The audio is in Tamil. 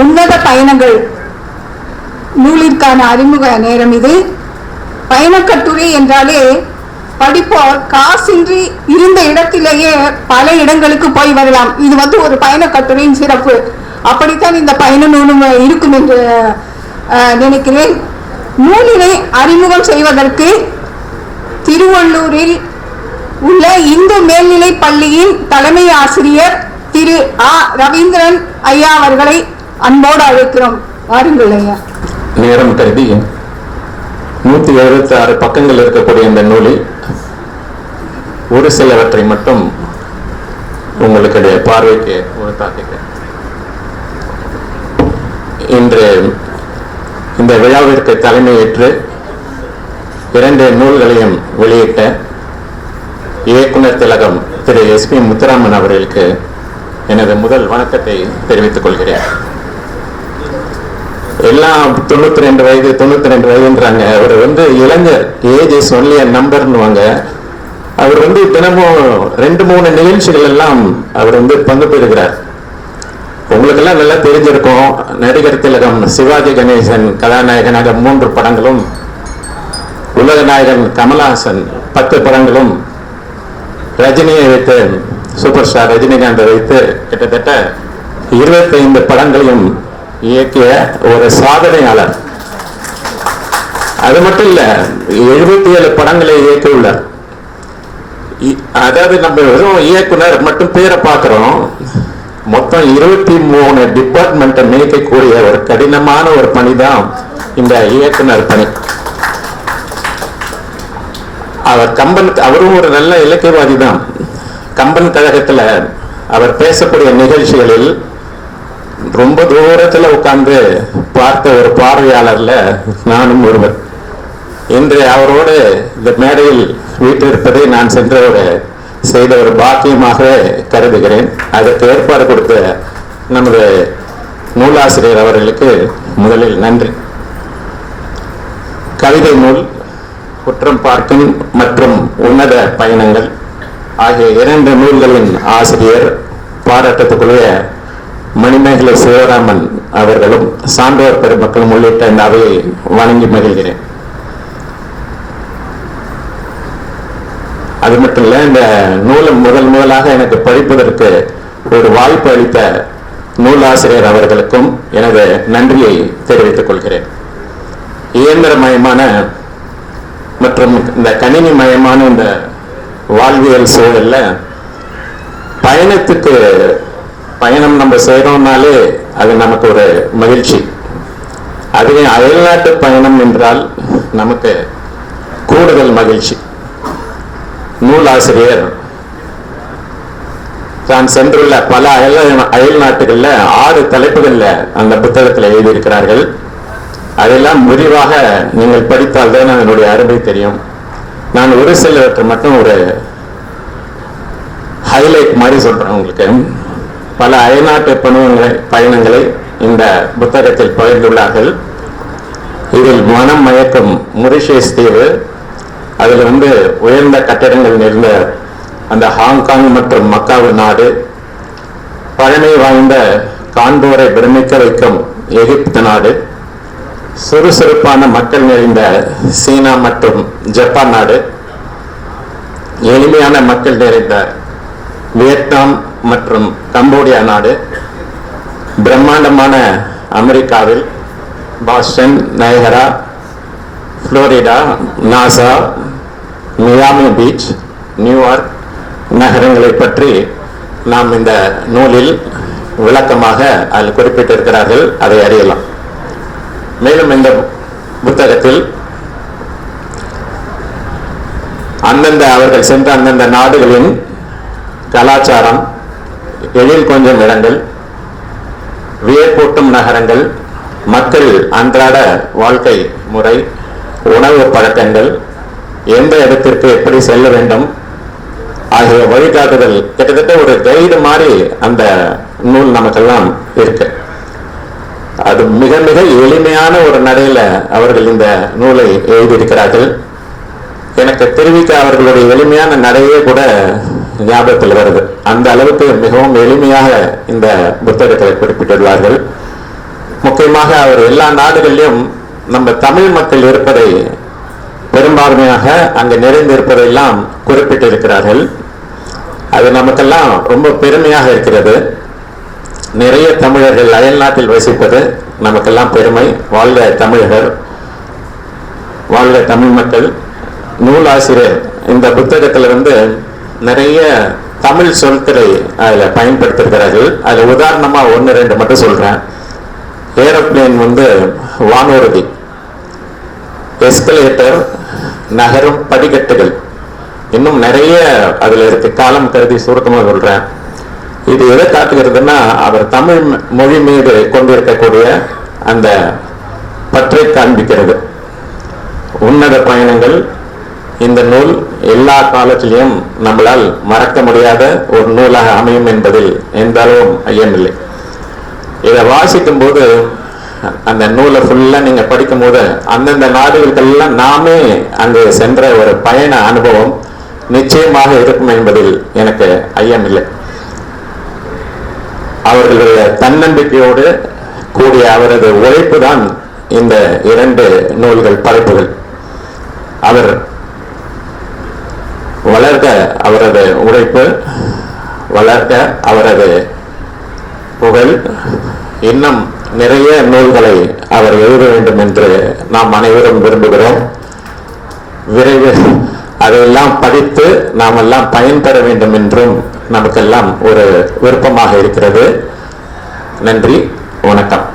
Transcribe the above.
உன்னத பயணங்கள் நூலிற்கான அறிமுக நேரம் இது. பயணக்கட்டுரை என்றாலே படிப்போர் காசின்றி இருந்த இடத்திலேயே பல இடங்களுக்கு போய் வரலாம். இது ஒரு பயணக்கட்டுரையின் சிறப்பு. அப்படித்தான் இந்த பயண நூலும் இருக்கும் என்று நினைக்கிறேன். நூலினை அறிமுகம் செய்வதற்கு திருவள்ளூரில் உள்ள இந்து மேல்நிலை பள்ளியின் தலைமை ஆசிரியர் திரு ஆ. ரவீந்திரன் ஐயா அவர்களை அன்போடு அழைக்கிறோம். வாருங்கள் ஐயா. நேரம் கருதி 176 பக்கங்கள் இருக்கக்கூடிய இந்த நூலில் ஒரு சிலவற்றை மட்டும் உங்களுடைய பார்வைக்கு உணர்த்தாக்குகிறேன். இன்று இந்த விழாவிற்கு தலைமையேற்று 2 நூல்களையும் வெளியிட்ட இயக்குனர் திலகம் திரு எஸ்.பி. முத்துராமன் அவர்களுக்கு எனது முதல் வணக்கத்தை தெரிவித்துக் கொள்கிறேன். எல்லாம் 92 வயதுன்றாங்க. அவர் இளைஞர், ஏஜ் இஸ் ஒன்லி a நம்பர்னுவாங்க. அவர் தினமும் 2-3 நிகழ்ச்சிகள் எல்லாம் அவர் பங்கு பெறுகிறார். உங்களுக்கெல்லாம் நல்லா தெரிஞ்சிருக்கும். நடிகர் திலகம் சிவாஜி கணேசன் கதாநாயகனாக 3 படங்களும், உலக நாயகன் கமலஹாசன் 10 படங்களும், ரஜினியை வைத்து சூப்பர் ஸ்டார் ரஜினிகாந்தை வைத்து கிட்டத்தட்ட 25 படங்களையும் இயக்கிய ஒரு சாதனையாளர். அது மட்டும் இல்ல, 77 படங்களை இயக்கியுள்ளார். அதாவது நம்ம வெறும் இயக்குனர் மட்டும் பேரை பார்க்கிறோம். மொத்தம் 23 டிபார்ட்மெண்ட்டை மேய்க்கக்கூடிய ஒரு கடினமான ஒரு பணிதான் இந்த இயக்குனர் பணி. அவரும் ஒரு நல்ல இலக்கியவாதி தான். கம்பன் கழகத்துல அவர் பேசக்கூடிய நிகழ்ச்சிகளில் ரொம்ப தூரத்துல உட்கார்ந்து பார்த்த ஒரு பார்வையாளர்ல நானும் ஒருவர். இன்று அவரோடு இந்த மேடையில் வீட்டிருப்பதை நான் செய்த ஒரு பாக்கியமாக கருதுகிறேன். அதற்கு ஏற்பாடு கொடுத்த நமது நூலாசிரியர் அவர்களுக்கு முதலில் நன்றி. கவிதை நூல் குற்றம் பார்க்கும் மற்றும் உன்னத பயணங்கள் ஆகிய 2 நூல்களின் ஆசிரியர் பாராட்டத்துக்குரிய மணிமேகலை சிவராமன் அவர்களும் சான்றோர் பெருமக்களும் உள்ளிட்ட இந்த அவையை வணங்கி மகிழ்கிறேன். அது மட்டும் இல்ல, இந்த நூலை முதலாக எனக்கு படிப்பதற்கு ஒரு வாய்ப்பு அளித்த நூலாசிரியர் அவர்களுக்கும் எனது நன்றியை தெரிவித்துக் கொள்கிறேன். இயந்திரமயமான மற்றும் இந்த கணினி மயமான இந்த வாழ்வியல் சூழல்ல பயணம் நம்ம செய்யறோம்னாலே அது நமக்கு ஒரு மகிழ்ச்சி. அதுவே அயல்நாட்டு பயணம் என்றால் நமக்கு கூடுதல் மகிழ்ச்சி. நூலாசிரியர் தான் சென்றுள்ள பல அயல் நாட்டுகள்ல 6 தலைப்புகள்ல அந்த புத்தகத்தில் எழுதியிருக்கிறார்கள். அதெல்லாம் விரிவாக நீங்கள் படித்தால் தான் அதனுடைய அருமை தெரியும். நான் ஒரு சிலவற்றை மட்டும் ஒரு ஹைலைட் மாதிரி சொல்றேன் உங்களுக்கு. பல அயல்நாட்டு பயணங்களை இந்த புத்தகத்தில் பகிர்ந்துள்ளார்கள். இதில் மனம் மயக்கும் மொரிஷியஸ் தீவு, அதில் உயர்ந்த கட்டிடங்கள் நிறைந்த அந்த ஹாங்காங் மற்றும் மக்காவு நாடு, பழமை வாய்ந்த காண்போரை பிரமிக்க வைக்கும் எகிப்து நாடு, சுறுசுறுப்பான மக்கள் நிறைந்த சீனா மற்றும் ஜப்பான் நாடு, எளிமையான மக்கள் நிறைந்த வியட்நாம் மற்றும் கம்போடியா நாடு, பிரம்மாண்டமான அமெரிக்காவில் Boston, Niagara, Florida, NASA, Miami beach, New York நகரங்களை பற்றி நாம் இந்த நூலில் விளக்கமாக அதில் குறிப்பிட்டிருக்கிறார்கள். அதை அறியலாம். மேலும் இந்த புத்தகத்தில் அவர்கள் சென்ற அந்தந்த நாடுகளின் கலாச்சாரம், எழில் கொஞ்சம் இடங்கள், வியப்பூட்டும் நகரங்கள், மக்கள் அன்றாட வாழ்க்கை முறை, உணவு பழக்கங்கள், எந்த இடத்திற்கு எப்படி செல்ல வேண்டும் ஆகிய வழிகாட்டுதல், கிட்டத்தட்ட ஒரு கைடு மாதிரி அந்த நூல் நமக்கெல்லாம் இருக்கு. அது மிக மிக எளிமையான ஒரு நடையில அவர்கள் இந்த நூலை எழுதியிருக்கிறார்கள். எனக்கு தெரிவிக்க அவர்களுடைய எளிமையான நடையே கூட ஞாபகத்தில் வருது. அந்த அளவுக்கு மிகவும் எளிமையாக இந்த புத்தகத்தை குறிப்பிட்டுள்ளார்கள். முக்கியமாக அவர் எல்லா நாடுகளிலும் நம்ம தமிழ் மக்கள் இருப்பதை பெரும்பான்மையாக அங்கு நிறைந்திருப்பதையெல்லாம் குறிப்பிட்டிருக்கிறார்கள். அது நமக்கெல்லாம் ரொம்ப பெருமையாக இருக்கிறது. நிறைய தமிழர்கள் அயல் நாட்டில் வசிப்பது நமக்கெல்லாம் பெருமை. வாழ்க தமிழர்கள், வாழ்க தமிழ் மக்கள். நூலாசிரியர் இந்த புத்தகத்திலிருந்து நிறைய தமிழ் சொற்களை அதில் பயன்படுத்திருக்கிறார்கள். அதில் உதாரணமா 1-2 மட்டும் சொல்றேன். ஏரோப்ளேன் வானூர்தி, எஸ்கலேட்டர் நகரும் படிக்கட்டுகள், இன்னும் நிறைய அதுல இருக்கு. காலம் கருதி சுருக்கமாக சொல்றேன். இது எதை காட்டுகிறதுனா அவர் தமிழ் மொழி மீது கொண்டிருக்கக்கூடிய அந்த பற்றை காண்பிக்கிறது. உன்னத பயணங்கள் இந்த நூல் எல்லா காலத்திலையும் நம்மளால் மறக்க முடியாத ஒரு நூலாக அமையும் என்பதில் எந்த அளவும் ஐயமில்லை. இதை வாசிக்கும் போது அந்த நூலை ஃபுல்லா நீங்க படிக்கும் போது அந்தந்த நாடுகளுக்கெல்லாம் நாமே அங்கு சென்ற ஒரு பயண அனுபவம் நிச்சயமாக இருக்கும் என்பதில் எனக்கு ஐயமில்லை. அவர்களுடைய தன்னம்பிக்கையோடு கூடிய அவரது உழைப்பு தான் இந்த 2 நூல்கள் படைப்புகள். அவர் வளர்க்க அவரது உழைப்பு, வளர்க்க அவரது புகழ். இன்னும் நிறைய நூல்களை அவர் எழுத வேண்டும் என்று நாம் அனைவரும் விரும்புகிறோம். விரைவில் அதையெல்லாம் படித்து நாம் எல்லாம் பயன்பெற வேண்டும் என்றும் நமக்கெல்லாம் ஒரு விருப்பமாக இருக்கிறது. நன்றி, வணக்கம்.